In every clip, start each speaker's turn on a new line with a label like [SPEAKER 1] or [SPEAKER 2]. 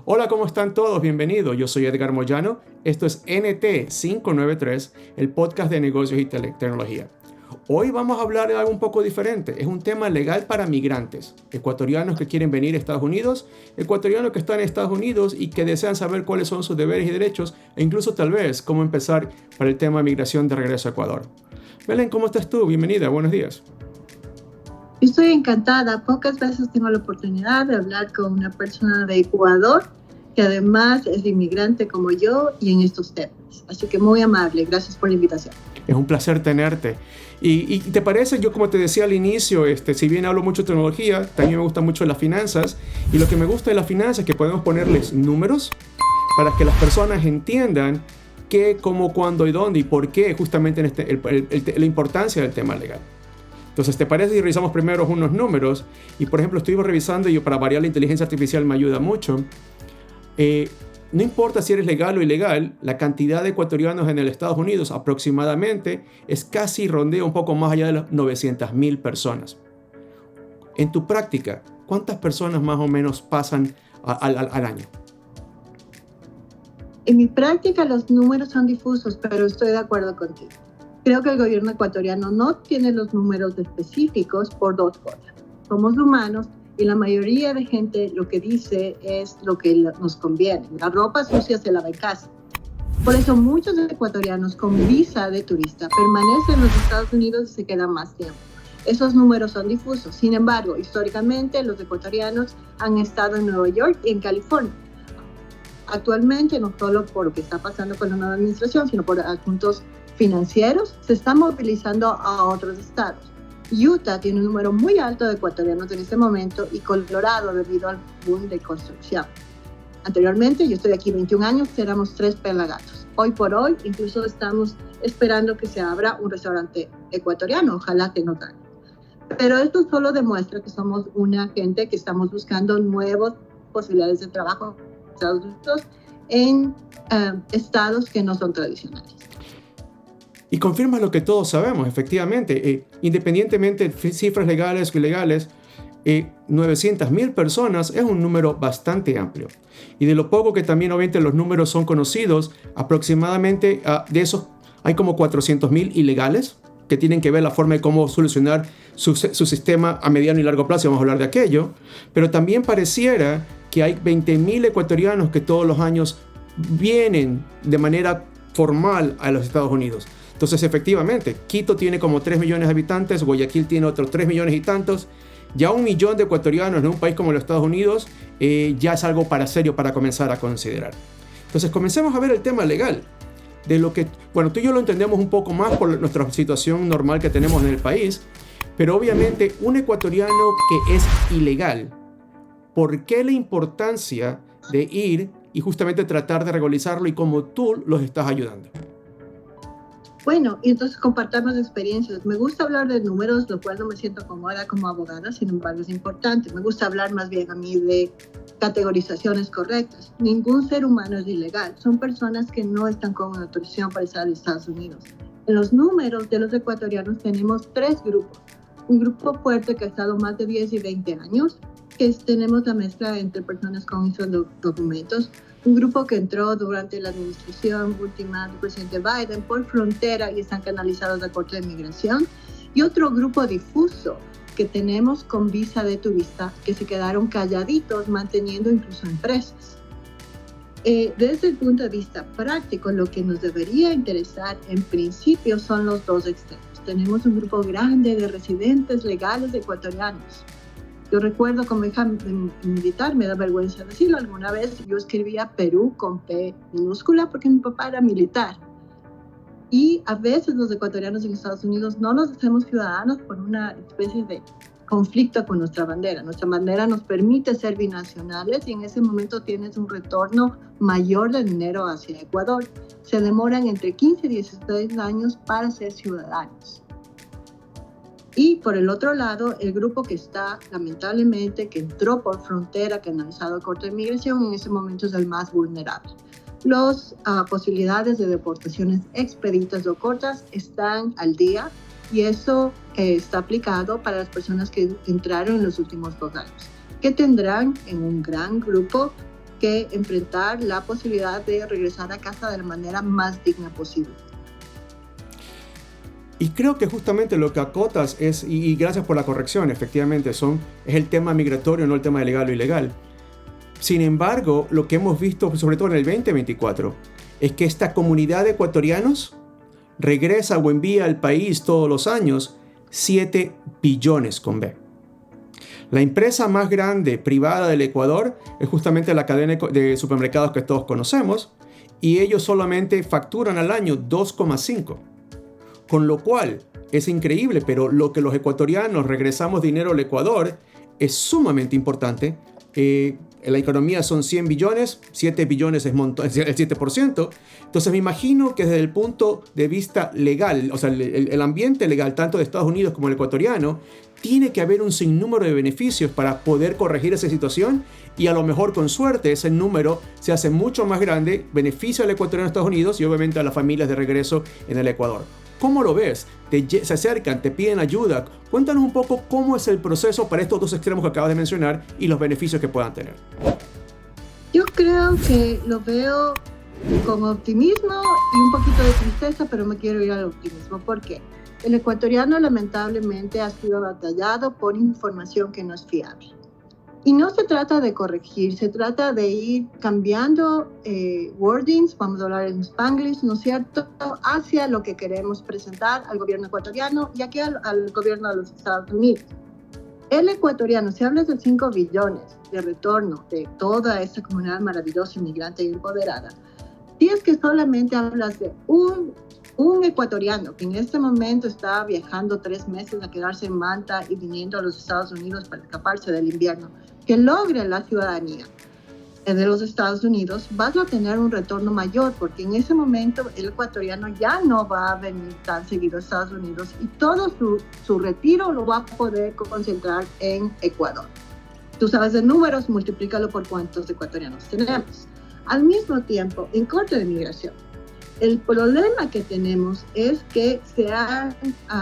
[SPEAKER 1] Hola, ¿cómo están todos? Bienvenidos. Yo soy Edgar Moyano. Esto es NT593, el podcast de negocios y tecnología. Hoy vamos a hablar de algo un poco diferente. Es un tema legal para migrantes, ecuatorianos que quieren venir a Estados Unidos, ecuatorianos que están en Estados Unidos y que desean saber cuáles son sus deberes y derechos, e incluso tal vez cómo empezar para el tema de migración de regreso a Ecuador. Belén, ¿cómo estás tú? Bienvenida, buenos días.
[SPEAKER 2] Estoy encantada. Pocas veces tengo la oportunidad de hablar con una persona de Ecuador que además es inmigrante como yo y en estos temas. Así que muy amable. Gracias por la invitación.
[SPEAKER 1] Es un placer tenerte. ¿Y te parece? Yo, como te decía al inicio, si bien hablo mucho de tecnología, también me gusta mucho las finanzas. Y lo que me gusta de las finanzas es que podemos ponerles números para que las personas entiendan qué, cómo, cuándo y dónde y por qué justamente la importancia del tema legal. Entonces, ¿te parece si revisamos primero unos números? Y, por ejemplo, estuvimos revisando, y para variar la inteligencia artificial me ayuda mucho. No importa si eres legal o ilegal, la cantidad de ecuatorianos en los Estados Unidos aproximadamente es casi rondea un poco más allá de las 900,000 personas. En tu práctica, ¿cuántas personas más o menos pasan al año?
[SPEAKER 2] En mi práctica los números son difusos, pero estoy de acuerdo contigo. Creo que el gobierno ecuatoriano no tiene los números específicos por dos cosas. Somos humanos y la mayoría de gente lo que dice es lo que nos conviene. La ropa sucia se lava en casa. Por eso muchos ecuatorianos con visa de turista permanecen en los Estados Unidos y se quedan más tiempo. Esos números son difusos. Sin embargo, históricamente los ecuatorianos han estado en Nueva York y en California. Actualmente, no solo por lo que está pasando con la nueva administración, sino por asuntos financieros, se están movilizando a otros estados. Utah tiene un número muy alto de ecuatorianos en este momento y Colorado debido al boom de construcción. Anteriormente, yo estoy aquí 21 años, éramos 3 pelagatos. Hoy por hoy, incluso estamos esperando que se abra un restaurante ecuatoriano, ojalá que no tarde. Pero esto solo demuestra que somos una gente que estamos buscando nuevas posibilidades de trabajo en estados que no son tradicionales.
[SPEAKER 1] Y confirma lo que todos sabemos, efectivamente, independientemente de cifras legales o ilegales, 900,000 personas es un número bastante amplio. Y de lo poco que también obviamente los números son conocidos, aproximadamente de esos hay como 400,000 ilegales que tienen que ver la forma de cómo solucionar su sistema a mediano y largo plazo, y vamos a hablar de aquello. Pero también pareciera que hay 20,000 ecuatorianos que todos los años vienen de manera formal a los Estados Unidos. Entonces, efectivamente, Quito tiene como 3 millones de habitantes, Guayaquil tiene otros 3 millones y tantos. Ya 1 millón de ecuatorianos en un país como los Estados Unidos ya es algo serio para comenzar a considerar. Entonces, comencemos a ver el tema legal. De lo que, bueno, tú y yo lo entendemos un poco más por nuestra situación normal que tenemos en el país, pero obviamente un ecuatoriano que es ilegal, ¿por qué la importancia de ir y justamente tratar de regularizarlo y cómo tú los estás ayudando?
[SPEAKER 2] Bueno, y entonces compartamos experiencias. Me gusta hablar de números, lo cual no me siento cómoda como abogada, sin embargo es importante. Me gusta hablar más bien a mí de categorizaciones correctas. Ningún ser humano es ilegal. Son personas que no están con una autorización para estar en Estados Unidos. En los números de los ecuatorianos tenemos 3 grupos. Un grupo fuerte que ha estado más de 10 y 20 años, que tenemos la mezcla entre personas con esos documentos. Un grupo que entró durante la administración última del presidente Biden por frontera y están canalizados a la Corte de Migración. Y otro grupo difuso que tenemos con visa de turista que se quedaron calladitos manteniendo incluso empresas. Desde el punto de vista práctico, lo que nos debería interesar en principio son los dos extremos. Tenemos un grupo grande de residentes legales ecuatorianos. Yo recuerdo como hija militar, me da vergüenza decirlo, alguna vez yo escribía Perú con P minúscula porque mi papá era militar. Y a veces los ecuatorianos en Estados Unidos no nos hacemos ciudadanos por una especie de conflicto con nuestra bandera. Nuestra bandera nos permite ser binacionales y en ese momento tienes un retorno mayor de dinero hacia Ecuador. Se demoran entre 15 y 16 años para ser ciudadanos. Y por el otro lado, el grupo que está, lamentablemente, que entró por frontera, que ha analizado el Corte de Migración, en ese momento es el más vulnerable. Las posibilidades de deportaciones expeditas o cortas están al día y eso está aplicado para las personas que entraron en los últimos 2 años, que tendrán en un gran grupo que enfrentar la posibilidad de regresar a casa de la manera más digna posible.
[SPEAKER 1] Y creo que justamente lo que acotas es, y gracias por la corrección, efectivamente, es el tema migratorio, no el tema de legal o ilegal. Sin embargo, lo que hemos visto, sobre todo en el 2024, es que esta comunidad de ecuatorianos regresa o envía al país todos los años 7 billones con B. La empresa más grande privada del Ecuador es justamente la cadena de supermercados que todos conocemos, y ellos solamente facturan al año 2,5. Con lo cual, es increíble, pero lo que los ecuatorianos regresamos dinero al Ecuador es sumamente importante. En la economía son 100 billones, 7 billones es el 7%. Entonces me imagino que desde el punto de vista legal, o sea, el ambiente legal tanto de Estados Unidos como el ecuatoriano, tiene que haber un sinnúmero de beneficios para poder corregir esa situación, y a lo mejor con suerte ese número se hace mucho más grande, beneficia al ecuatoriano de Estados Unidos y obviamente a las familias de regreso en el Ecuador. ¿Cómo lo ves? Se acercan, te piden ayuda. Cuéntanos un poco cómo es el proceso para estos dos extremos que acabas de mencionar y los beneficios que puedan tener.
[SPEAKER 2] Yo creo que lo veo con optimismo y un poquito de tristeza, pero me quiero ir al optimismo. ¿Por qué? El ecuatoriano lamentablemente ha sido batallado por información que no es fiable. Y no se trata de corregir, se trata de ir cambiando wordings, vamos a hablar en Spanglish, ¿no es cierto?, hacia lo que queremos presentar al gobierno ecuatoriano y aquí al gobierno de los Estados Unidos. El ecuatoriano, si hablas de 5 billones de retorno de toda esta comunidad maravillosa, inmigrante y empoderada, si es que solamente hablas de un ecuatoriano que en este momento está viajando 3 meses a quedarse en Manta y viniendo a los Estados Unidos para escaparse del invierno, que logre la ciudadanía de los Estados Unidos, vas a tener un retorno mayor, porque en ese momento el ecuatoriano ya no va a venir tan seguido a Estados Unidos y todo su retiro lo va a poder concentrar en Ecuador. Tú sabes de números, multiplícalo por cuántos ecuatorianos tenemos. Al mismo tiempo, en Corte de Migración, el problema que tenemos es que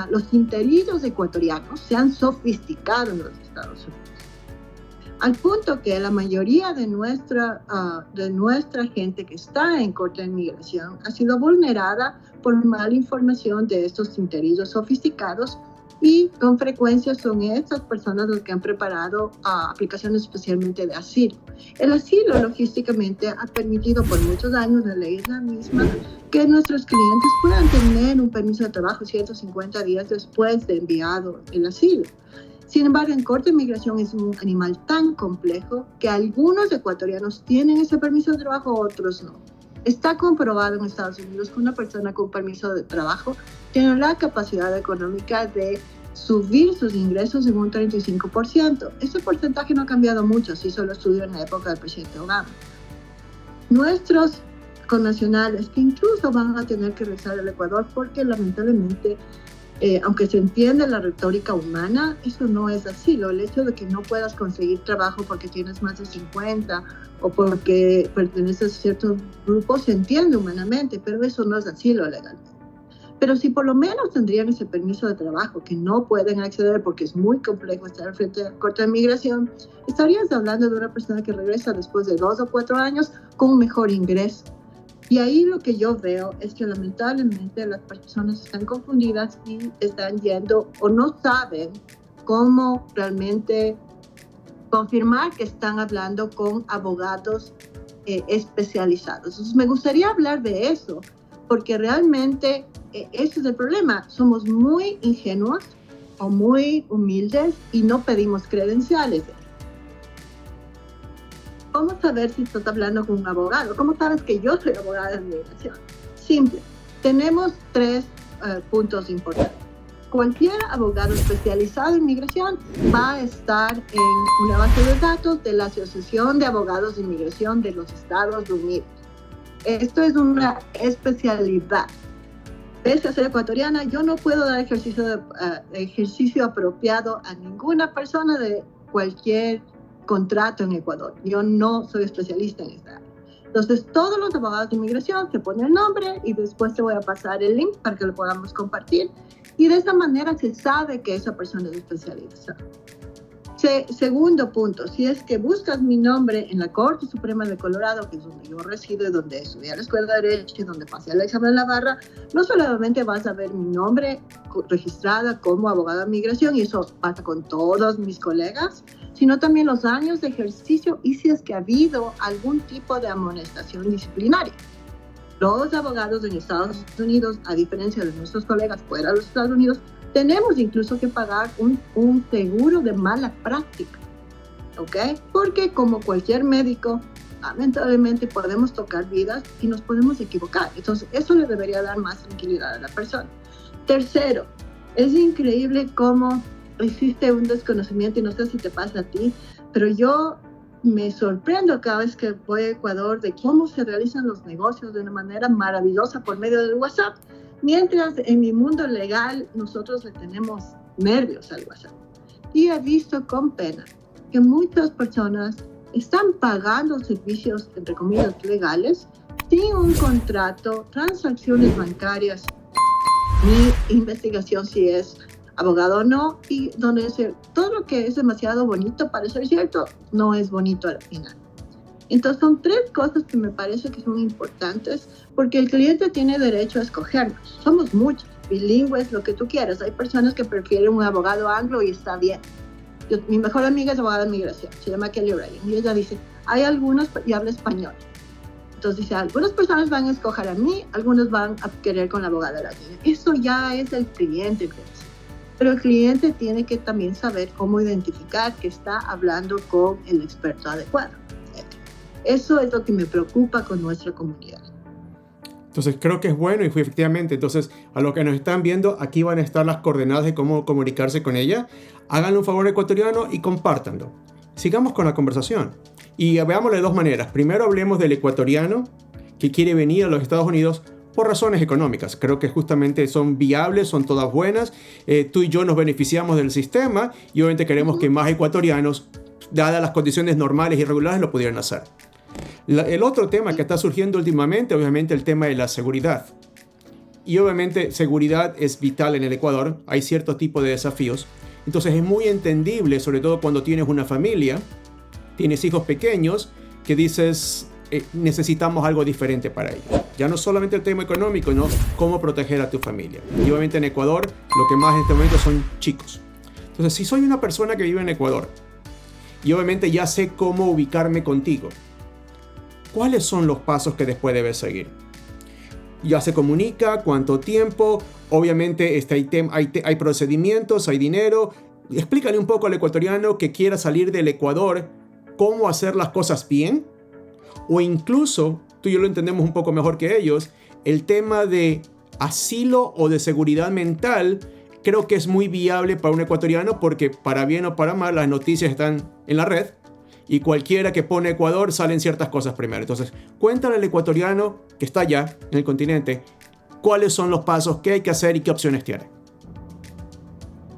[SPEAKER 2] los interinos ecuatorianos se han sofisticado en los Estados Unidos, al punto que la mayoría de nuestra gente que está en Corte de Migración ha sido vulnerada por mala información de estos interinos sofisticados, y con frecuencia son estas personas las que han preparado aplicaciones especialmente de asilo. El asilo logísticamente ha permitido por muchos años, la ley es la misma, que nuestros clientes puedan tener un permiso de trabajo 150 días después de enviado el asilo. Sin embargo, en Corte de Migración es un animal tan complejo que algunos ecuatorianos tienen ese permiso de trabajo, otros no. Está comprobado en Estados Unidos que una persona con permiso de trabajo tiene la capacidad económica de subir sus ingresos en un 35%. Ese porcentaje no ha cambiado mucho, se hizo el estudio en la época del presidente Obama. Nuestros connacionales que incluso van a tener que regresar al Ecuador porque lamentablemente, aunque se entiende la retórica humana, eso no es así. El hecho de que no puedas conseguir trabajo porque tienes más de 50 o porque perteneces a ciertos grupos se entiende humanamente, pero eso no es así lo legal. Pero si por lo menos tendrían ese permiso de trabajo que no pueden acceder porque es muy complejo estar frente a la Corte de Migración, estarías hablando de una persona que regresa después de 2 o 4 años con un mejor ingreso. Y ahí lo que yo veo es que lamentablemente las personas están confundidas y están yendo o no saben cómo realmente confirmar que están hablando con abogados especializados. Entonces me gustaría hablar de eso, porque realmente ese es el problema. Somos muy ingenuos o muy humildes y no pedimos credenciales. ¿Cómo saber si estás hablando con un abogado? ¿Cómo sabes que yo soy abogada de migración? Simple. Tenemos 3 puntos importantes. Cualquier abogado especializado en migración va a estar en una base de datos de la Asociación de Abogados de Inmigración de los Estados Unidos. Esto es una especialidad. Pese a ser ecuatoriana, yo no puedo dar ejercicio apropiado a ninguna persona de cualquier contrato en Ecuador. Yo no soy especialista en esta área. Entonces, todos los abogados de inmigración se ponen el nombre y después te voy a pasar el link para que lo podamos compartir. Y de esa manera se sabe que esa persona es especialista. Segundo punto, si es que buscas mi nombre en la Corte Suprema de Colorado, que es donde yo resido y donde estudié en la Escuela de Derecho y donde pasé el examen en la barra, no solamente vas a ver mi nombre registrada como abogada de migración, y eso pasa con todos mis colegas, sino también los años de ejercicio y si es que ha habido algún tipo de amonestación disciplinaria. Los abogados en Estados Unidos, a diferencia de nuestros colegas fuera de los Estados Unidos, tenemos incluso que pagar un seguro de mala práctica, ¿ok? Porque como cualquier médico, lamentablemente podemos tocar vidas y nos podemos equivocar. Entonces, eso le debería dar más tranquilidad a la persona. Tercero, es increíble cómo existe un desconocimiento, y no sé si te pasa a ti, pero yo me sorprendo cada vez que voy a Ecuador de cómo se realizan los negocios de una manera maravillosa por medio del WhatsApp. Mientras en mi mundo legal nosotros le tenemos nervios al WhatsApp. Y he visto con pena que muchas personas están pagando servicios, entre comillas, legales, sin un contrato, transacciones bancarias, ni investigación si es abogado o no, y donde todo lo que es demasiado bonito para ser cierto, no es bonito al final. Entonces son tres cosas que me parece que son importantes, porque el cliente tiene derecho a escogernos. Somos muchos, bilingües, lo que tú quieras. Hay personas que prefieren un abogado anglo y está bien. Mi mejor amiga es abogada de migración, se llama Kelly Ryan, y ella dice, hay algunos y habla español. Entonces dice, algunas personas van a escoger a mí, algunos van a querer con la abogada latina. Eso ya es el cliente, pero el cliente tiene que también saber cómo identificar que está hablando con el experto adecuado. Eso es lo que me preocupa con nuestra comunidad.
[SPEAKER 1] Entonces creo que es bueno, y efectivamente, entonces a los que nos están viendo, aquí van a estar las coordenadas de cómo comunicarse con ella. Háganle un favor ecuatoriano y compártanlo. Sigamos con la conversación y veámoslo de dos maneras. Primero hablemos del ecuatoriano que quiere venir a los Estados Unidos por razones económicas. Creo que justamente son viables, son todas buenas. Tú y yo nos beneficiamos del sistema y obviamente queremos que más ecuatorianos, dadas las condiciones normales y regulares, lo pudieran hacer. El otro tema que está surgiendo últimamente, obviamente el tema de la seguridad. Y obviamente seguridad es vital en el Ecuador, hay cierto tipo de desafíos. Entonces es muy entendible, sobre todo cuando tienes una familia, tienes hijos pequeños, que dices, necesitamos algo diferente para ellos. Ya no solamente el tema económico, ¿no? Cómo proteger a tu familia. Y obviamente en Ecuador lo que más en este momento son chicos. Entonces si soy una persona que vive en Ecuador, y obviamente ya sé cómo ubicarme contigo, ¿cuáles son los pasos que después debes seguir? Ya se comunica, cuánto tiempo, obviamente hay procedimientos, hay dinero. Explícale un poco al ecuatoriano que quiera salir del Ecuador, cómo hacer las cosas bien, o incluso, tú y yo lo entendemos un poco mejor que ellos, el tema de asilo o de seguridad mental. Creo que es muy viable para un ecuatoriano porque para bien o para mal las noticias están en la red. Y cualquiera que pone Ecuador salen ciertas cosas primero. Entonces, cuéntale al ecuatoriano que está allá en el continente cuáles son los pasos, qué hay que hacer y qué opciones tiene.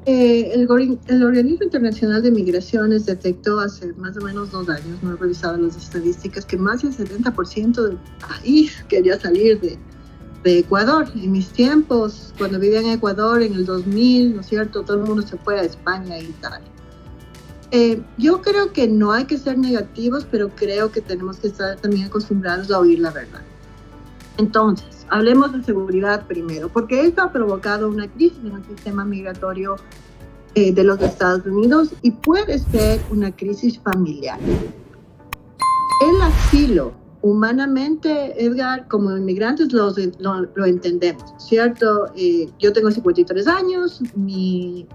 [SPEAKER 2] El Organismo Internacional de Migraciones detectó hace más o menos 2 años, no he revisado las estadísticas, que más del 70% del país quería salir de Ecuador. En mis tiempos, cuando vivía en Ecuador en el 2000, ¿no es cierto? Todo el mundo se fue a España e Italia. Yo creo que no hay que ser negativos, pero creo que tenemos que estar también acostumbrados a oír la verdad. Entonces, hablemos de seguridad primero, porque esto ha provocado una crisis en el sistema migratorio de los Estados Unidos y puede ser una crisis familiar. El asilo, humanamente, Edgar, como inmigrantes lo entendemos, ¿cierto? Yo tengo 53 años, mi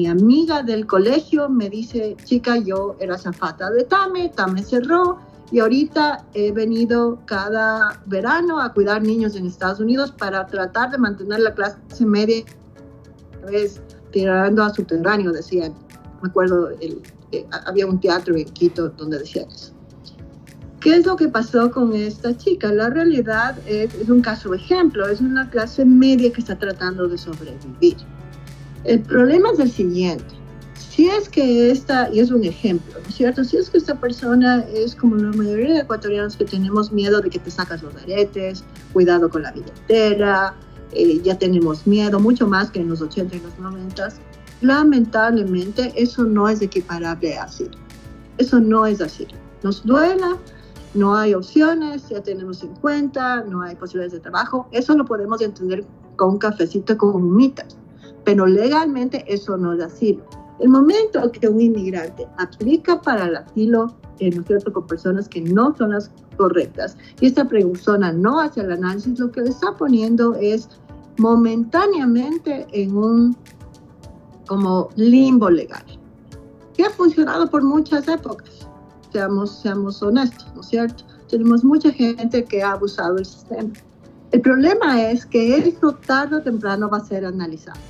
[SPEAKER 2] amiga del colegio me dice, chica, yo era azafata de TAME cerró y ahorita he venido cada verano a cuidar niños en Estados Unidos para tratar de mantener la clase media, tirando a subterráneo, decían. Me acuerdo, había un teatro en Quito donde decían eso. ¿Qué es lo que pasó con esta chica? La realidad es un caso ejemplo, es una clase media que está tratando de sobrevivir. El problema es el siguiente, si es que y es un ejemplo, ¿no es cierto? Si es que esta persona es como la mayoría de ecuatorianos que tenemos miedo de que te sacas los aretes, cuidado con la billetera, ya tenemos miedo, mucho más que en los 80 y los 90. Lamentablemente, eso no es equiparable a asilo. Eso no es asilo. Nos duela, no hay opciones, ya tenemos 50, no hay posibilidades de trabajo. Eso lo podemos entender con un cafecito con humitas, pero legalmente eso no es asilo. El momento que un inmigrante aplica para el asilo, ¿no es cierto?, con personas que no son las correctas, y esta persona no hace el análisis, lo que le está poniendo es momentáneamente en un como limbo legal, que ha funcionado por muchas épocas. Seamos honestos, ¿no es cierto? Tenemos mucha gente que ha abusado del sistema. El problema es que esto tarde o temprano va a ser analizado.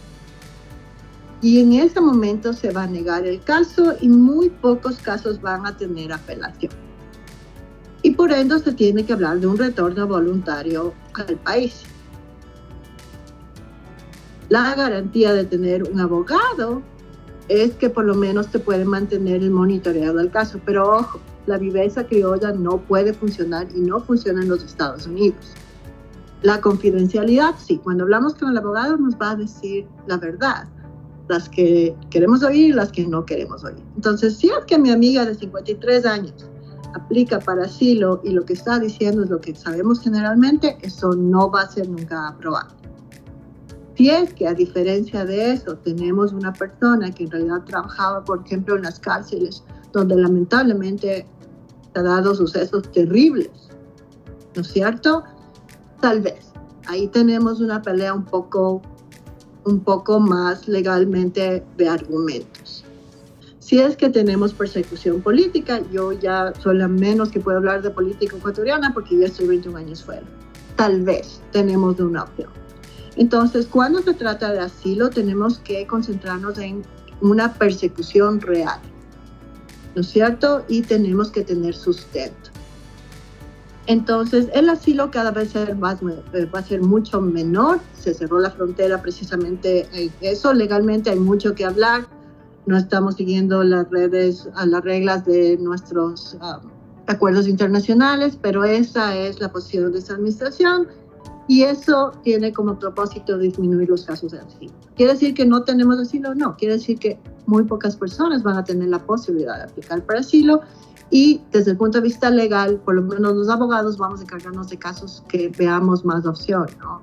[SPEAKER 2] Y en ese momento se va a negar el caso y muy pocos casos van a tener apelación. Y por ende se tiene que hablar de un retorno voluntario al país. La garantía de tener un abogado es que por lo menos te puede mantener el monitoreo del caso. Pero ojo, la viveza criolla no puede funcionar y no funciona en los Estados Unidos. La confidencialidad, sí. Cuando hablamos con el abogado nos va a decir la verdad. Las que queremos oír y las que no queremos oír. Entonces, si es que mi amiga de 53 años aplica para asilo y lo que está diciendo es lo que sabemos generalmente, eso no va a ser nunca aprobado. Si es que a diferencia de eso tenemos una persona que en realidad trabajaba, por ejemplo, en las cárceles, donde lamentablemente se han dado sucesos terribles, ¿no es cierto? Tal vez. Ahí tenemos una pelea un poco más legalmente de argumentos. Si es que tenemos persecución política, yo ya soy la menos que puedo hablar de política ecuatoriana porque ya estoy 21 años fuera. Tal vez tenemos una opción. Entonces, cuando se trata de asilo, tenemos que concentrarnos en una persecución real, ¿no es cierto? Y tenemos que tener sustento. Entonces, el asilo cada vez va a ser mucho menor. Se cerró la frontera precisamente en eso. Legalmente hay mucho que hablar. No estamos siguiendo las reglas de nuestros acuerdos internacionales, pero esa es la posición de esta administración y eso tiene como propósito disminuir los casos de asilo. ¿Quiere decir que no tenemos asilo? No. Quiere decir que muy pocas personas van a tener la posibilidad de aplicar para asilo. Y desde el punto de vista legal, por lo menos los abogados vamos a encargarnos de casos que veamos más opción, ¿no?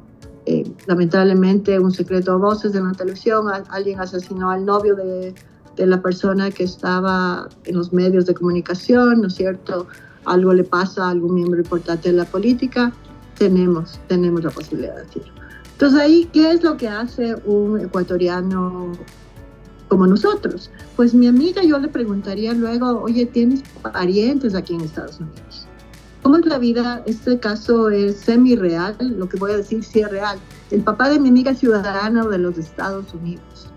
[SPEAKER 2] Lamentablemente, un secreto a voces en la televisión, alguien asesinó al novio de la persona que estaba en los medios de comunicación, ¿no es cierto? Algo le pasa a algún miembro importante de la política, tenemos la posibilidad de decirlo. Entonces ahí, ¿qué es lo que hace un ecuatoriano como nosotros? Pues mi amiga, yo le preguntaría luego, oye, ¿tienes parientes aquí en Estados Unidos? ¿Cómo es la vida? Este caso es semi-real, lo que voy a decir sí es real. El papá de mi amiga es ciudadano de los Estados Unidos.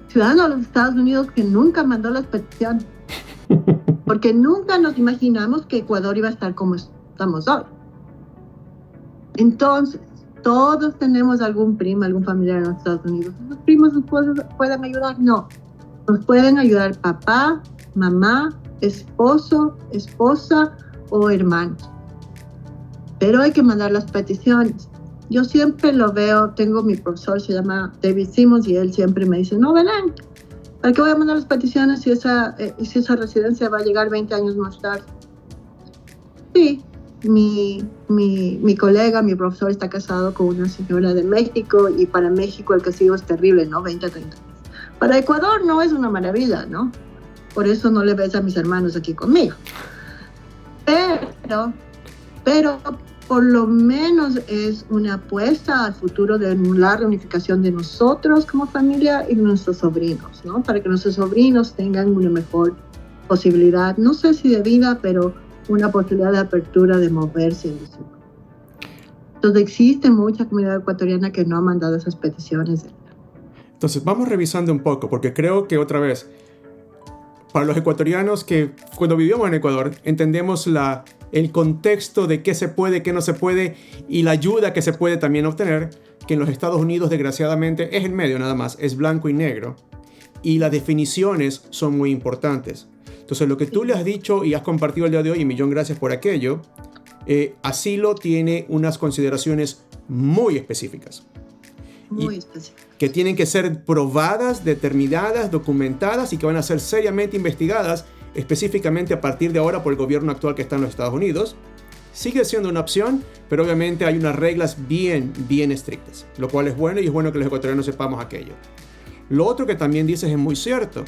[SPEAKER 2] Ciudadano de los Estados Unidos que nunca mandó las peticiones. Porque nunca nos imaginamos que Ecuador iba a estar como estamos hoy. Entonces, todos tenemos algún primo, algún familiar en los Estados Unidos. ¿Los primos nos pueden ayudar? No. Nos pueden ayudar papá, mamá, esposo, esposa o hermanos. Pero hay que mandar las peticiones. Yo siempre lo veo, tengo mi profesor, se llama David Simmons, y él siempre me dice, no, Belén, ¿para qué voy a mandar las peticiones si esa residencia va a llegar 20 años más tarde? Sí. Mi colega, mi profesor está casado con una señora de México y para México el castigo es terrible, ¿no? 20 30 años. Para Ecuador no es una maravilla, ¿no? Por eso no le ves a mis hermanos aquí conmigo. Pero por lo menos es una apuesta al futuro de la reunificación de nosotros como familia y de nuestros sobrinos, ¿no? Para que nuestros sobrinos tengan una mejor posibilidad, no sé si de vida, pero una posibilidad de apertura de moverse en el mundo. Entonces existe mucha comunidad ecuatoriana que no ha mandado esas peticiones.
[SPEAKER 1] Entonces vamos revisando un poco, porque creo que otra vez, para los ecuatorianos que cuando vivimos en Ecuador entendemos el contexto de qué se puede, qué no se puede y la ayuda que se puede también obtener, que en los Estados Unidos desgraciadamente es en medio nada más, es blanco y negro y las definiciones son muy importantes. Entonces, lo que tú le has dicho y has compartido el día de hoy, y millón gracias por aquello, asilo tiene unas consideraciones muy específicas.
[SPEAKER 2] muy específicas.
[SPEAKER 1] Que tienen que ser probadas, determinadas, documentadas y que van a ser seriamente investigadas específicamente a partir de ahora por el gobierno actual que está en los Estados Unidos. Sigue siendo una opción, pero obviamente hay unas reglas bien estrictas, lo cual es bueno y es bueno que los ecuatorianos sepamos aquello. Lo otro que también dices es muy cierto.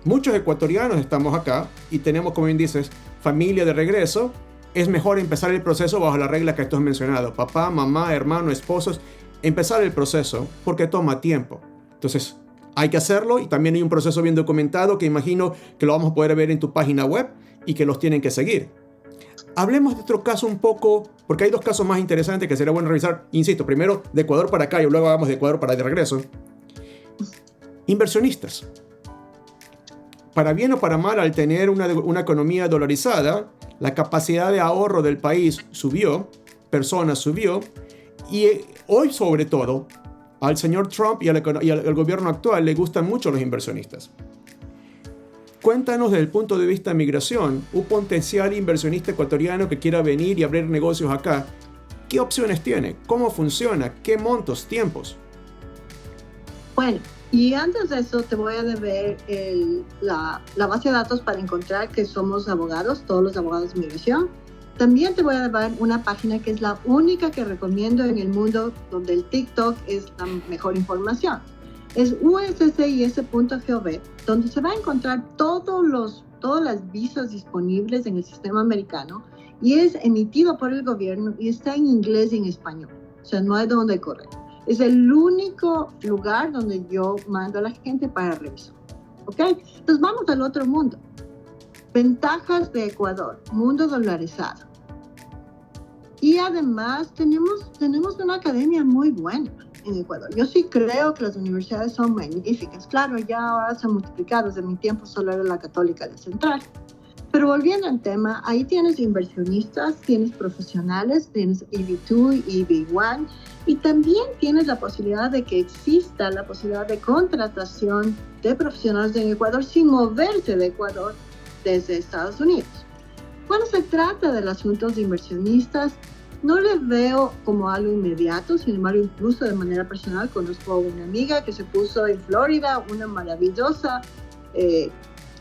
[SPEAKER 1] Muchos ecuatorianos estamos acá y tenemos, como bien dices, familia de regreso. Es mejor empezar el proceso bajo la regla que tú has mencionado. Papá, mamá, hermano, esposos. Empezar el proceso porque toma tiempo. Entonces, hay que hacerlo y también hay un proceso bien documentado que imagino que lo vamos a poder ver en tu página web y que los tienen que seguir. Hablemos de otro caso un poco, porque hay dos casos más interesantes que sería bueno revisar. Insisto, primero de Ecuador para acá y luego hagamos de Ecuador para de regreso. Inversionistas. Para bien o para mal, al tener una economía dolarizada, la capacidad de ahorro del país subió, personas subió, y hoy sobre todo, al señor Trump y al gobierno actual le gustan mucho los inversionistas. Cuéntanos desde el punto de vista de migración, un potencial inversionista ecuatoriano que quiera venir y abrir negocios acá, ¿qué opciones tiene? ¿Cómo funciona? ¿Qué montos? ¿Tiempos?
[SPEAKER 2] Bueno, y antes de eso te voy a deber la base de datos para encontrar que somos abogados, todos los abogados de migración. También te voy a dar una página que es la única que recomiendo en el mundo donde el TikTok es la mejor información. Es uscis.gov, donde se va a encontrar todas las visas disponibles en el sistema americano y es emitido por el gobierno y está en inglés y en español. O sea, no hay dónde correr. Es el único lugar donde yo mando a la gente para revisar. ¿Ok? Entonces vamos al otro mundo. Ventajas de Ecuador, mundo dolarizado. Y además tenemos una academia muy buena en Ecuador. Yo sí creo que las universidades son magníficas. Claro, ya ahora se han multiplicado. Desde mi tiempo solo era la Católica de Central. Pero volviendo al tema, ahí tienes inversionistas, tienes profesionales, tienes EB2, EB1 y también tienes la posibilidad de que exista la posibilidad de contratación de profesionales en Ecuador sin moverse de Ecuador desde Estados Unidos. Cuando se trata de los asuntos de inversionistas, no les veo como algo inmediato, sin embargo, incluso de manera personal, conozco a una amiga que se puso en Florida, una maravillosa,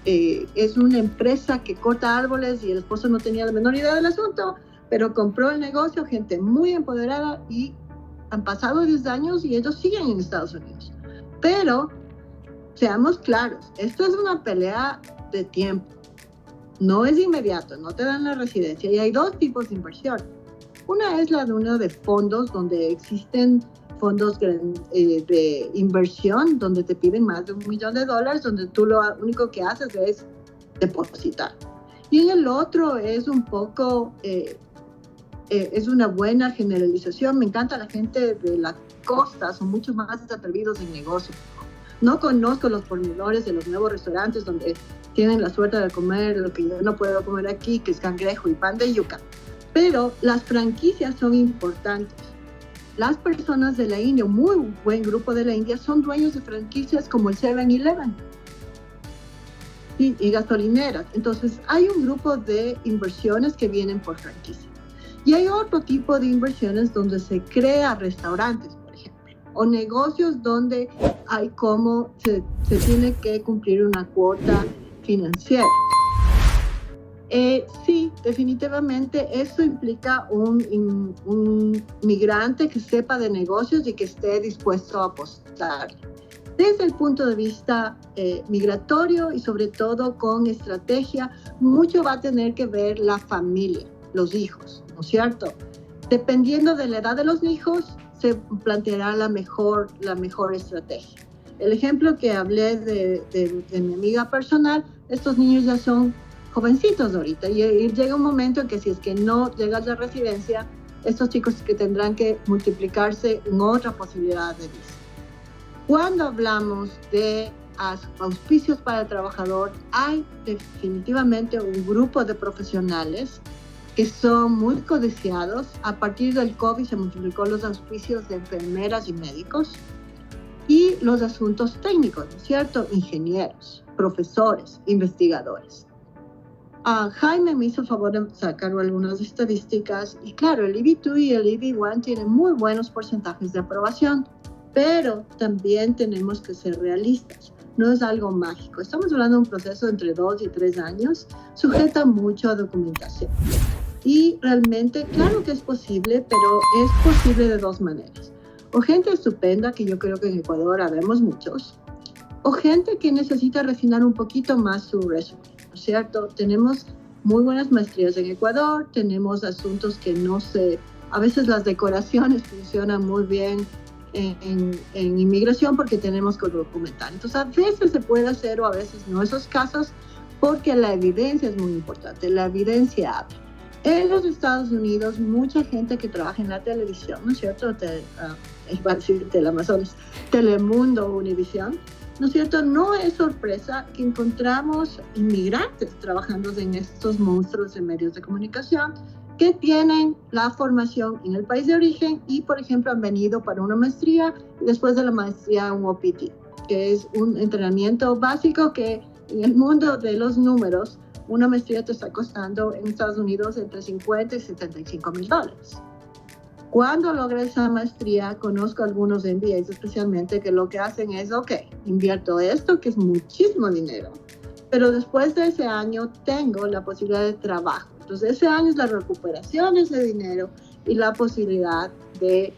[SPEAKER 2] es una empresa que corta árboles y el esposo no tenía la menor idea del asunto, pero compró el negocio, gente muy empoderada y han pasado 10 años y ellos siguen en Estados Unidos. Pero, seamos claros, esto es una pelea de tiempo. No es inmediato, no te dan la residencia y hay dos tipos de inversión. Una es la de uno de fondos donde existen fondos de inversión donde te piden más de $1 millón, donde tú lo único que haces es depositar. Y en el otro es un poco, es una buena generalización. Me encanta la gente de la costa, son mucho más atrevidos en negocio. No conozco los pormenores de los nuevos restaurantes donde tienen la suerte de comer lo que yo no puedo comer aquí, que es cangrejo y pan de yuca. Pero las franquicias son importantes. Las personas de la India, un muy buen grupo de la India, son dueños de franquicias como el 7-Eleven y gasolineras. Entonces, hay un grupo de inversiones que vienen por franquicia. Y hay otro tipo de inversiones donde se crea restaurantes, por ejemplo, o negocios donde hay como se tiene que cumplir una cuota financiera. Sí, definitivamente eso implica un migrante que sepa de negocios y que esté dispuesto a apostar. Desde el punto de vista migratorio y sobre todo con estrategia, mucho va a tener que ver la familia, los hijos, ¿no es cierto? Dependiendo de la edad de los hijos, se planteará la mejor estrategia. El ejemplo que hablé de mi amiga personal, estos niños ya son jovencitos ahorita y llega un momento en que si es que no llegas a la residencia, estos chicos que tendrán que multiplicarse en otra posibilidad de visa. Cuando hablamos de auspicios para el trabajador, hay definitivamente un grupo de profesionales que son muy codiciados. A partir del COVID se multiplicó los auspicios de enfermeras y médicos y los asuntos técnicos, ¿no es cierto? Ingenieros, profesores, investigadores. Jaime me hizo favor de sacar algunas estadísticas y claro, el EB2 y el EB1 tienen muy buenos porcentajes de aprobación. pero también tenemos que ser realistas. No es algo mágico. Estamos hablando de un proceso entre 2 y 3 años, sujeta mucho a documentación. Y realmente, claro que es posible, pero es posible de dos maneras. O gente estupenda, que yo creo que en Ecuador habemos muchos, o gente que necesita refinar un poquito más su resumen, ¿no es cierto? Tenemos muy buenas maestrías en Ecuador, tenemos asuntos que no sé, a veces las decoraciones funcionan muy bien en inmigración porque tenemos que documentar. Entonces, a veces se puede hacer o a veces no esos casos porque la evidencia es muy importante, la evidencia habla. En los Estados Unidos, mucha gente que trabaja en la televisión, ¿no es cierto? Iba a decir Teleamazonas, Telemundo, Univisión, ¿no es cierto? No es sorpresa que encontramos inmigrantes trabajando en estos monstruos de medios de comunicación que tienen la formación en el país de origen y, por ejemplo, han venido para una maestría y después de la maestría un OPT, que es un entrenamiento básico que en el mundo de los números, una maestría te está costando en Estados Unidos entre 50 y 75 mil dólares. Cuando logré esa maestría, conozco a algunos MBAs especialmente que lo que hacen es, ok, invierto esto, que es muchísimo dinero, pero después de ese año tengo la posibilidad de trabajo. Entonces ese año es la recuperación de ese dinero y la posibilidad de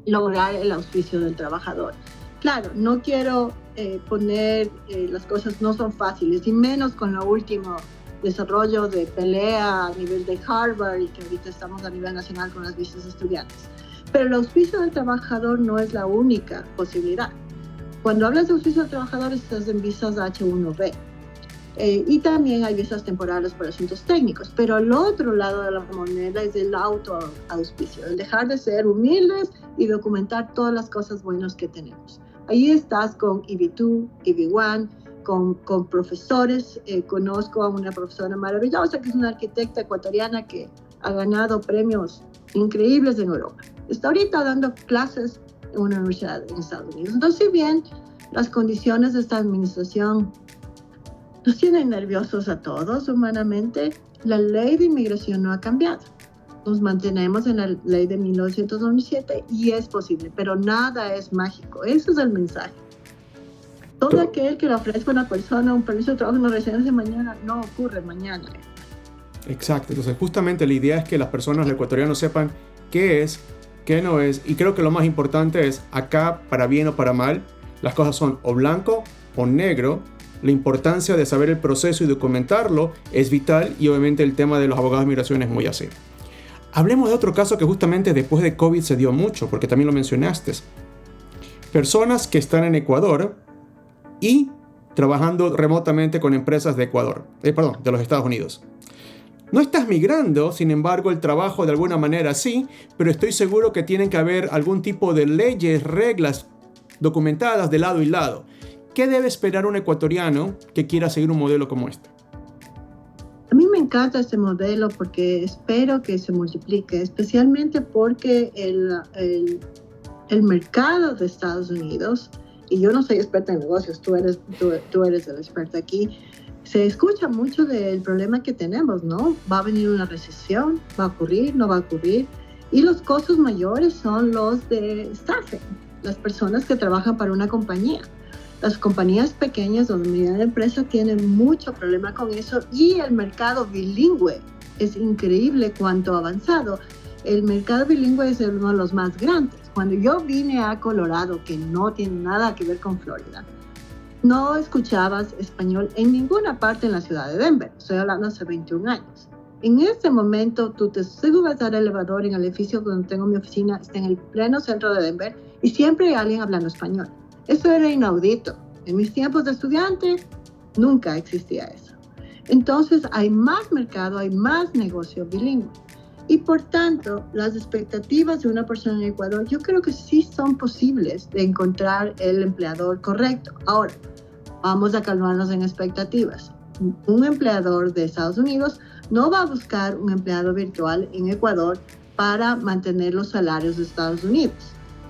[SPEAKER 2] lograr el auspicio del trabajador. Claro, no quiero poner, las cosas no son fáciles, y menos con lo último desarrollo de pelea a nivel de Harvard y que ahorita estamos a nivel nacional con las visas de estudiantes. Pero el auspicio del trabajador no es la única posibilidad. Cuando hablas de auspicio del trabajador, estás en visas H1B. Y también hay visas temporales por asuntos técnicos, pero el otro lado de la moneda es el autoauspicio, el dejar de ser humildes y documentar todas las cosas buenas que tenemos. Ahí estás con EB2, EB1, con profesores. Conozco a una profesora maravillosa que es una arquitecta ecuatoriana que ha ganado premios increíbles en Europa. Está ahorita dando clases en una universidad en Estados Unidos. Entonces, si bien las condiciones de esta administración nos tienen nerviosos a todos humanamente, la ley de inmigración no ha cambiado. Nos mantenemos en la ley de 1997 y es posible, pero nada es mágico. Ese es el mensaje. Todo aquel que le ofrezca a una persona un permiso de trabajo en una residencia mañana, no ocurre mañana.
[SPEAKER 1] Exacto. Entonces, justamente la idea es que las personas, los ecuatorianos, sepan qué es, qué no es. Y creo que lo más importante es, acá, para bien o para mal, las cosas son o blanco o negro. La importancia de saber el proceso y documentarlo es vital, y obviamente el tema de los abogados de migración es muy así. Hablemos de otro caso que justamente después de COVID se dio mucho, porque también lo mencionaste. Personas que están en Ecuador y trabajando remotamente con empresas de Ecuador, de los Estados Unidos. No estás migrando, sin embargo, el trabajo de alguna manera sí, pero estoy seguro que tienen que haber algún tipo de leyes, reglas documentadas de lado y lado. ¿Qué debe esperar un ecuatoriano que quiera seguir un modelo como este?
[SPEAKER 2] A mí me encanta este modelo porque espero que se multiplique, especialmente porque el mercado de Estados Unidos, y yo no soy experta en negocios, tú eres el experto aquí, se escucha mucho del problema que tenemos, ¿no? Va a venir una recesión, va a ocurrir, no va a ocurrir, y los costos mayores son los de staffing, las personas que trabajan para una compañía. Las compañías pequeñas o de mediana empresa tienen mucho problema con eso, y el mercado bilingüe es increíble cuánto ha avanzado. El mercado bilingüe es uno de los más grandes. Cuando yo vine a Colorado, que no tiene nada que ver con Florida, no escuchabas español en ninguna parte en la ciudad de Denver. Estoy hablando hace 21 años. En este momento, tú te subes al elevador en el edificio donde tengo mi oficina, está en el pleno centro de Denver, y siempre hay alguien hablando español. Eso era inaudito. En mis tiempos de estudiante, nunca existía eso. Entonces, hay más mercado, hay más negocio bilingüe. Y por tanto, las expectativas de una persona en Ecuador, yo creo que sí son posibles de encontrar el empleador correcto. Ahora, vamos a calmarnos en expectativas. Un empleador de Estados Unidos no va a buscar un empleado virtual en Ecuador para mantener los salarios de Estados Unidos.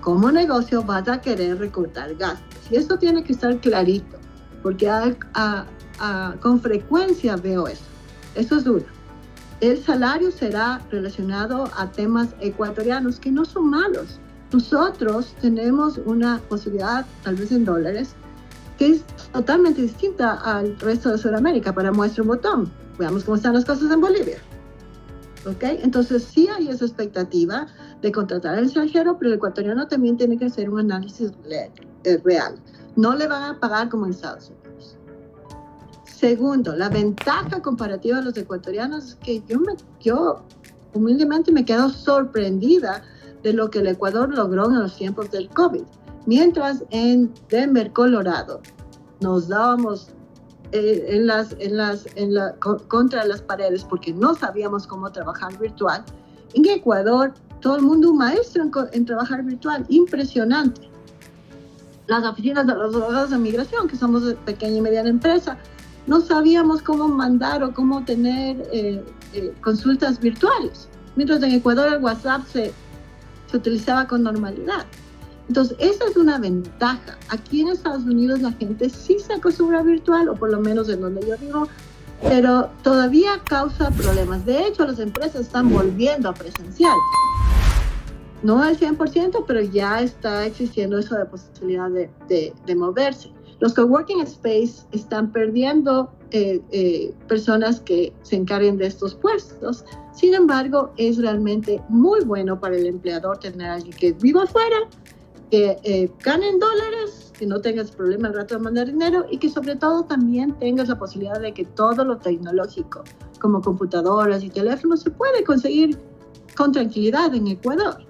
[SPEAKER 2] Como negocio vas a querer recortar gastos. Y esto tiene que estar clarito, porque con frecuencia veo eso. Eso es duro. El salario será relacionado a temas ecuatorianos que no son malos. Nosotros tenemos una posibilidad, tal vez en dólares, que es totalmente distinta al resto de Sudamérica. Para muestra un botón, veamos cómo están las cosas en Bolivia. ¿Ok? Entonces sí hay esa expectativa de contratar al extranjero, pero el ecuatoriano también tiene que hacer un análisis real. No le van a pagar como en Estados Unidos. Segundo, la ventaja comparativa de los ecuatorianos es que yo humildemente me quedo sorprendida de lo que el Ecuador logró en los tiempos del COVID. Mientras en Denver, Colorado, nos dábamos contra las paredes porque no sabíamos cómo trabajar virtual, en Ecuador todo el mundo un maestro en trabajar virtual, impresionante. Las oficinas de los abogados de migración, que somos de pequeña y mediana empresa, no sabíamos cómo mandar o cómo tener consultas virtuales, mientras en Ecuador el WhatsApp se utilizaba con normalidad. Entonces, esa es una ventaja. Aquí en Estados Unidos la gente sí se acostumbra a virtual, o por lo menos en donde yo vivo, pero todavía causa problemas. De hecho, las empresas están volviendo a presencial. No al 100%, pero ya está existiendo eso de posibilidad de moverse. Los coworking space están perdiendo personas que se encarguen de estos puestos. Sin embargo, es realmente muy bueno para el empleador tener a alguien que viva afuera, que gane en dólares, que no tengas problema al rato de mandar dinero y que sobre todo también tengas la posibilidad de que todo lo tecnológico, como computadoras y teléfonos, se puede conseguir con tranquilidad en Ecuador.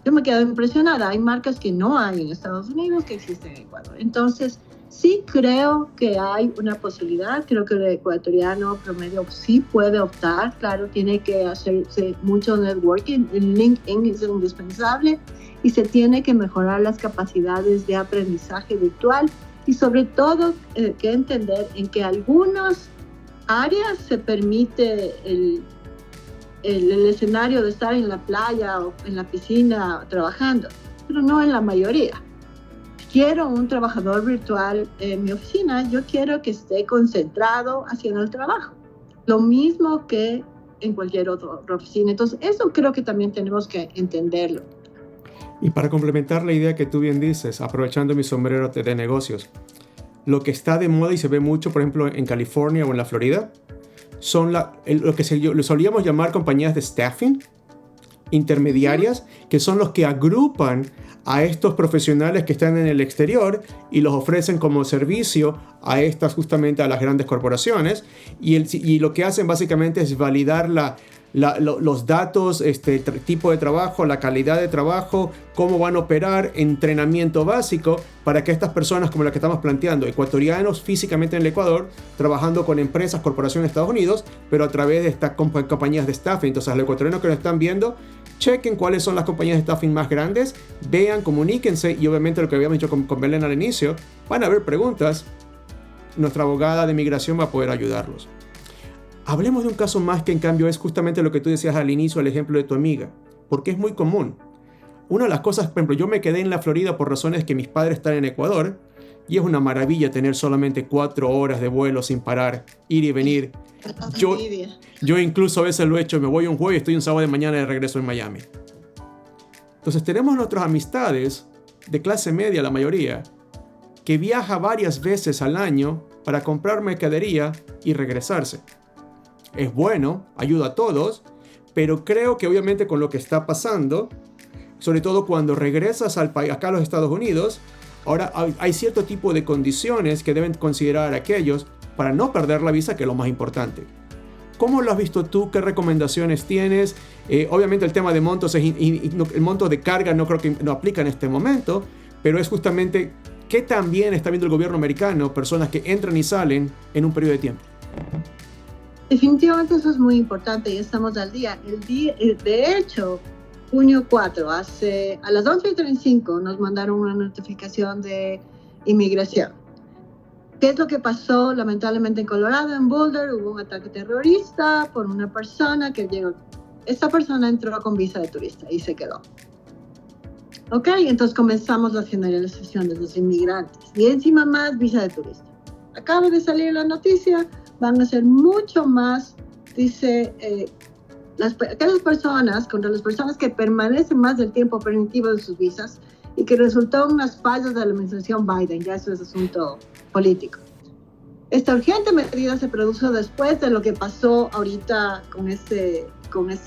[SPEAKER 2] Yo me quedo impresionada. Hay marcas que no hay en Estados Unidos que existen en Ecuador. Entonces, sí creo que hay una posibilidad. Creo que el ecuatoriano promedio sí puede optar. Claro, tiene que hacerse mucho networking. El LinkedIn es indispensable y se tiene que mejorar las capacidades de aprendizaje virtual y sobre todo que entender en que algunas áreas se permite el escenario de estar en la playa o en la piscina trabajando, pero no en la mayoría. Quiero un trabajador virtual en mi oficina, yo quiero que esté concentrado haciendo el trabajo, lo mismo que en cualquier otra oficina. Entonces, eso creo que también tenemos que entenderlo.
[SPEAKER 1] Y para complementar la idea que tú bien dices, aprovechando mi sombrero de negocios, lo que está de moda y se ve mucho, por ejemplo, en California o en la Florida, son lo que solíamos llamar compañías de staffing, intermediarias, que son los que agrupan a estos profesionales que están en el exterior y los ofrecen como servicio a justamente a las grandes corporaciones, y lo que hacen básicamente es validar los datos, el tipo de trabajo, la calidad de trabajo, cómo van a operar, entrenamiento básico para que estas personas como las que estamos planteando, ecuatorianos físicamente en el Ecuador, trabajando con empresas, corporaciones de Estados Unidos, pero a través de estas compañías de staffing. Entonces, a los ecuatorianos que nos están viendo, chequen cuáles son las compañías de staffing más grandes, vean, comuníquense, y obviamente lo que habíamos dicho con Belén al inicio, van a haber preguntas, nuestra abogada de migración va a poder ayudarlos. Hablemos de un caso más que en cambio es justamente lo que tú decías al inicio, el ejemplo de tu amiga, porque es muy común. Una de las cosas, por ejemplo, yo me quedé en la Florida por razones que mis padres están en Ecuador, y es una maravilla tener solamente 4 horas de vuelo sin parar, ir y venir. Yo incluso a veces lo he hecho, me voy un jueves y estoy un sábado de mañana de regreso en Miami. Entonces tenemos nuestras amistades de clase media, la mayoría, que viaja varias veces al año para comprar mercadería y regresarse. Es bueno, ayuda a todos, pero creo que obviamente con lo que está pasando, sobre todo cuando regresas acá a los Estados Unidos, ahora hay cierto tipo de condiciones que deben considerar aquellos para no perder la visa, que es lo más importante. ¿Cómo lo has visto tú? ¿Qué recomendaciones tienes? Obviamente el tema de montos, el monto de carga no creo que no aplica en este momento, pero es justamente qué también está viendo el gobierno americano, personas que entran y salen en un periodo de tiempo.
[SPEAKER 2] Definitivamente eso es muy importante y estamos al día. De hecho, junio 4, a las 11:35 nos mandaron una notificación de inmigración. ¿Qué es lo que pasó? Lamentablemente en Colorado, en Boulder, hubo un ataque terrorista por una persona que llegó. Esta persona entró con visa de turista y se quedó. Ok, entonces comenzamos la señalización de los inmigrantes y encima más visa de turista. Acaba de salir la noticia. Van a ser mucho más, dice, aquellas personas, contra las personas que permanecen más del tiempo permitido de sus visas y que resultó unas fallas de la administración Biden, ya eso es asunto político. Esta urgente medida se produjo después de lo que pasó ahorita con este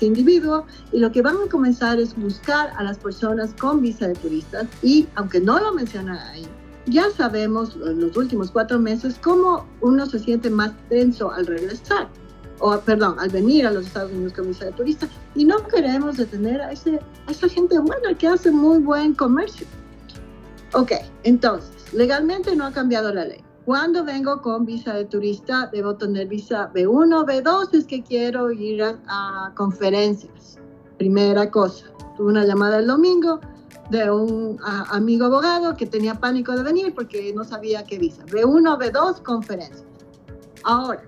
[SPEAKER 2] individuo, y lo que van a comenzar es buscar a las personas con visa de turistas, y aunque no lo mencionan ahí, ya sabemos en los últimos 4 meses cómo uno se siente más tenso al regresar, al venir a los Estados Unidos con visa de turista, y no queremos detener a esa gente buena que hace muy buen comercio. Ok, entonces, legalmente no ha cambiado la ley. Cuando vengo con visa de turista, debo tener visa B1, B2, es que quiero ir a conferencias. Primera cosa, tuve una llamada el domingo de un amigo abogado que tenía pánico de venir porque no sabía qué visa. B1, B2, conferencias. Ahora,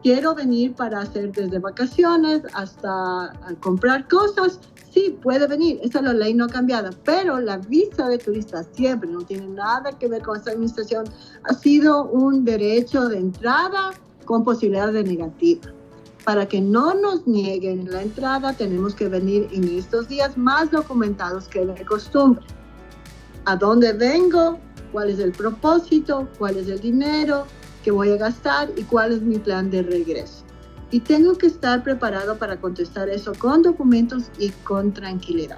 [SPEAKER 2] quiero venir para hacer desde vacaciones hasta comprar cosas. Sí, puede venir, esa es la ley no cambiada, pero la visa de turista siempre no tiene nada que ver con esta administración. Ha sido un derecho de entrada con posibilidad de negativa. Para que no nos nieguen la entrada, tenemos que venir en estos días más documentados que de costumbre. ¿A dónde vengo? ¿Cuál es el propósito? ¿Cuál es el dinero que voy a gastar? ¿Y cuál es mi plan de regreso? Y tengo que estar preparado para contestar eso con documentos y con tranquilidad.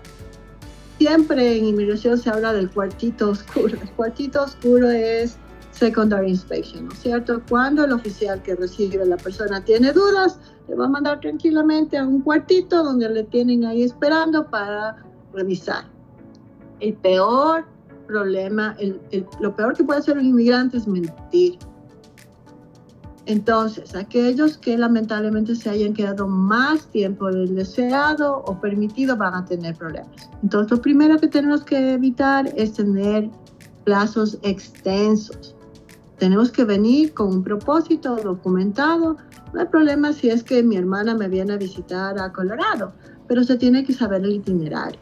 [SPEAKER 2] Siempre en inmigración se habla del cuartito oscuro. El cuartito oscuro es secondary inspection, ¿no es cierto? Cuando el oficial que recibe a la persona tiene dudas, le va a mandar tranquilamente a un cuartito donde le tienen ahí esperando para revisar. El peor problema, lo peor que puede hacer un inmigrante es mentir. Entonces, aquellos que lamentablemente se hayan quedado más tiempo del deseado o permitido van a tener problemas. Entonces, lo primero que tenemos que evitar es tener plazos extensos. Tenemos que venir con un propósito documentado. No hay problema si es que mi hermana me viene a visitar a Colorado, pero se tiene que saber el itinerario,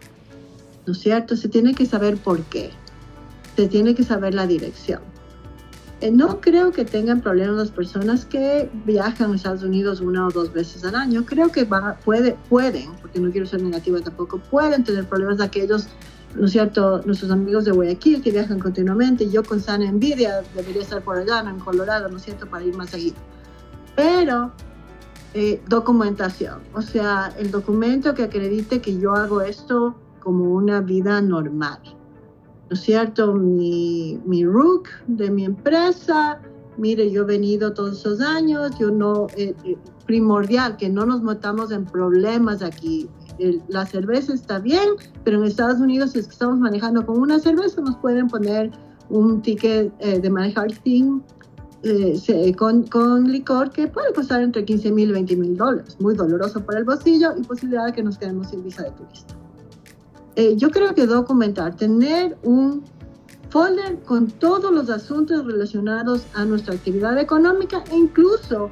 [SPEAKER 2] ¿no es cierto? Se tiene que saber por qué. Se tiene que saber la dirección. No creo que tengan problemas las personas que viajan a Estados Unidos 1 o 2 veces al año. Creo que pueden, porque no quiero ser negativa tampoco, pueden tener problemas de aquellos, ¿no es cierto?, nuestros amigos de Guayaquil que viajan continuamente. Yo con sana envidia debería estar por allá, en Colorado, ¿no es cierto?, para ir más seguido. Pero documentación, o sea, el documento que acredite que yo hago esto como una vida normal. ¿No es cierto? Mi RUC de mi empresa, mire, yo he venido todos esos años, yo no, primordial que no nos metamos en problemas aquí. La cerveza está bien, pero en Estados Unidos si es que estamos manejando con una cerveza nos pueden poner un ticket de manejar sin con licor que puede costar entre $15,000 y $20,000, muy doloroso para el bolsillo y posibilidad de que nos quedemos sin visa de turista. Yo creo que documentar, tener un folder con todos los asuntos relacionados a nuestra actividad económica e incluso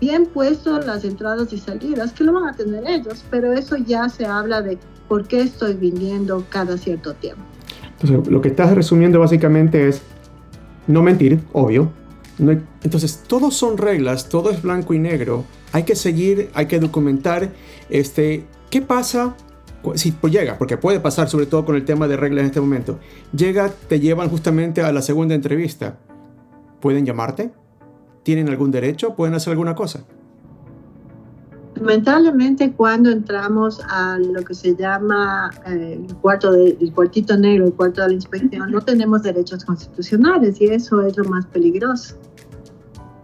[SPEAKER 2] bien puesto las entradas y salidas, que lo van a tener ellos, pero eso ya se habla de por qué estoy viniendo cada cierto tiempo.
[SPEAKER 1] Entonces, lo que estás resumiendo básicamente es no mentir, obvio. Entonces, todos son reglas, todo es blanco y negro. Hay que seguir, hay que documentar. ¿Qué pasa? Si llega, porque puede pasar, sobre todo con el tema de reglas en este momento, llega, te llevan justamente a la segunda entrevista. ¿Pueden llamarte? ¿Tienen algún derecho? ¿Pueden hacer alguna cosa?
[SPEAKER 2] Lamentablemente, cuando entramos a lo que se llama el cuartito negro, el cuarto de la inspección, no tenemos derechos constitucionales y eso es lo más peligroso.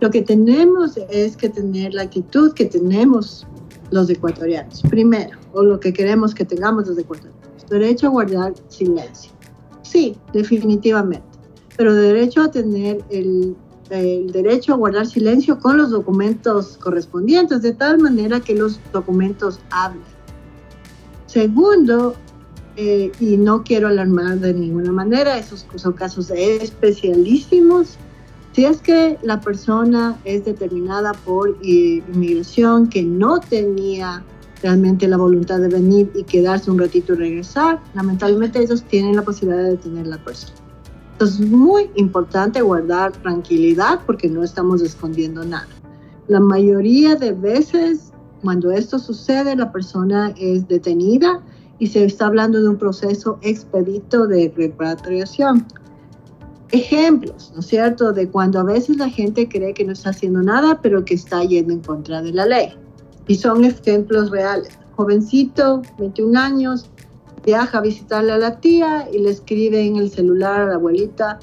[SPEAKER 2] Lo que tenemos es que tener la actitud que tenemos los ecuatorianos, primero, o lo que queremos que tengamos los ecuatorianos. Derecho a guardar silencio. Sí, definitivamente, pero derecho a tener el derecho a guardar silencio con los documentos correspondientes, de tal manera que los documentos hablen. Segundo, y no quiero alarmar de ninguna manera, esos son casos especialísimos. Si es que la persona es determinada por inmigración que no tenía realmente la voluntad de venir y quedarse un ratito y regresar, lamentablemente ellos tienen la posibilidad de detener a la persona. Entonces es muy importante guardar tranquilidad porque no estamos escondiendo nada. La mayoría de veces Cuando esto sucede, la persona es detenida y se está hablando de un proceso expedito de repatriación. Ejemplos, ¿no es cierto?, de cuando a veces la gente cree que no está haciendo nada, pero que está yendo en contra de la ley. Y son ejemplos reales. Jovencito, 21 años, viaja a visitarle a la tía y le escribe en el celular a la abuelita: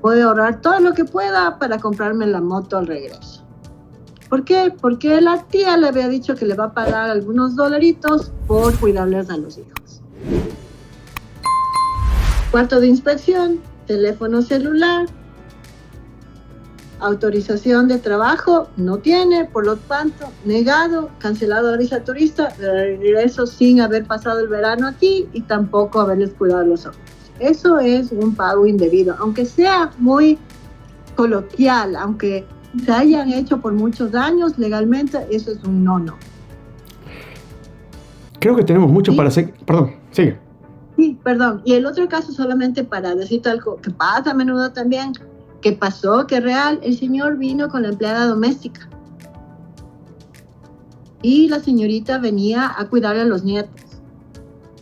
[SPEAKER 2] voy a ahorrar todo lo que pueda para comprarme la moto al regreso. ¿Por qué? Porque la tía le había dicho que le va a pagar algunos dolaritos por cuidarles a los hijos. Cuarto de inspección, teléfono celular, autorización de trabajo no tiene, por lo tanto, negado, cancelado la visa turista, regreso sin haber pasado el verano aquí y tampoco haberles cuidado los ojos. Eso es un pago indebido, aunque sea muy coloquial, aunque se hayan hecho por muchos años, legalmente eso es un no.
[SPEAKER 1] Creo que tenemos mucho para hacer. Perdón, sigue.
[SPEAKER 2] Sí, perdón. Y el otro caso, solamente para decirte algo que pasa a menudo también, que pasó, que es real, el señor vino con la empleada doméstica y la señorita venía a cuidar a los nietos.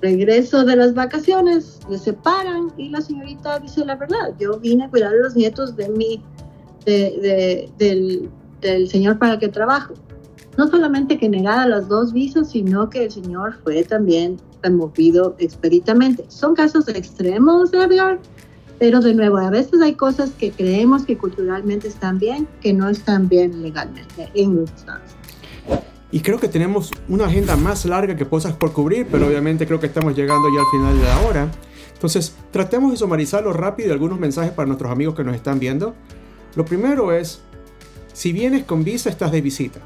[SPEAKER 2] Regreso de las vacaciones, le separan y la señorita dice la verdad: yo vine a cuidar a los nietos del señor para el que trabajo. No solamente que negara las dos visas, sino que el señor fue también removido expeditamente. Son casos extremos, Edgar, pero de nuevo, a veces hay cosas que creemos que culturalmente están bien, que no están bien legalmente en los estados.
[SPEAKER 1] Y creo que tenemos una agenda más larga que cosas por cubrir, pero obviamente creo que estamos llegando ya al final de la hora. Entonces, tratemos de sumarizarlo rápido y algunos mensajes para nuestros amigos que nos están viendo. Lo primero es, si vienes con visa, estás de visita.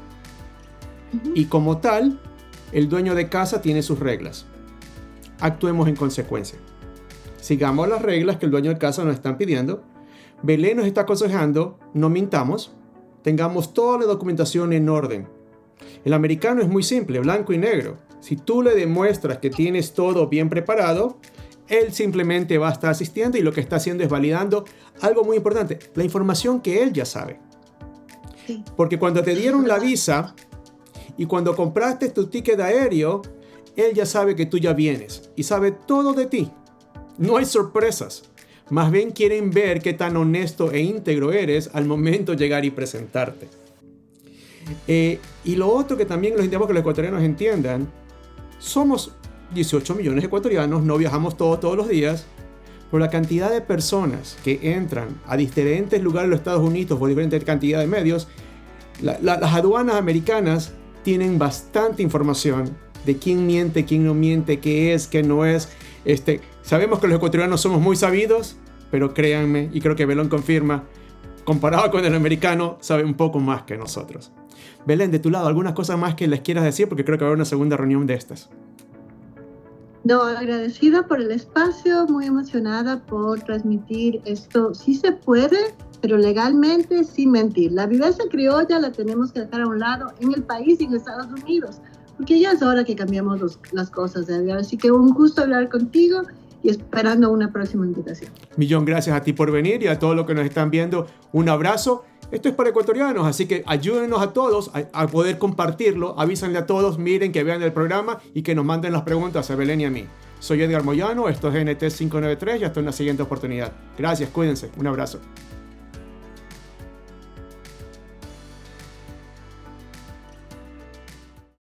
[SPEAKER 1] Y como tal, el dueño de casa tiene sus reglas. Actuemos en consecuencia. Sigamos las reglas que el dueño de casa nos están pidiendo. Belén nos está aconsejando, no mintamos, tengamos toda la documentación en orden. El americano es muy simple, blanco y negro. Si tú le demuestras que tienes todo bien preparado, él simplemente va a estar asistiendo y lo que está haciendo es validando algo muy importante, la información que él ya sabe. Porque cuando te dieron la visa y cuando compraste tu ticket aéreo, él ya sabe que tú ya vienes y sabe todo de ti. No hay sorpresas. Más bien quieren ver qué tan honesto e íntegro eres al momento de llegar y presentarte. Y lo otro que también necesitamos que los ecuatorianos entiendan, somos 18 millones de ecuatorianos, no viajamos todos los días, por la cantidad de personas que entran a diferentes lugares de los Estados Unidos por diferentes cantidad de medios, las aduanas americanas tienen bastante información de quién miente, quién no miente, qué es, qué no es. Sabemos que los ecuatorianos somos muy sabidos, pero créanme, y creo que Belén confirma, comparado con el americano, sabe un poco más que nosotros. Belén, de tu lado, ¿algunas cosas más que les quieras decir? Porque creo que va a haber una segunda reunión de estas.
[SPEAKER 2] No, agradecida por el espacio, muy emocionada por transmitir esto. Sí se puede, pero legalmente sin mentir. La viveza criolla la tenemos que dejar a un lado en el país y en Estados Unidos, porque ya es hora que cambiemos las cosas, Edgar. Así que un gusto hablar contigo y esperando una próxima invitación.
[SPEAKER 1] Millón gracias a ti por venir y a todos los que nos están viendo. Un abrazo. Esto es para ecuatorianos, así que ayúdenos a todos a poder compartirlo. Avísenle a todos, miren, que vean el programa y que nos manden las preguntas a Belén y a mí. Soy Edgar Moyano, esto es GNT 593 y hasta una siguiente oportunidad. Gracias, cuídense. Un abrazo.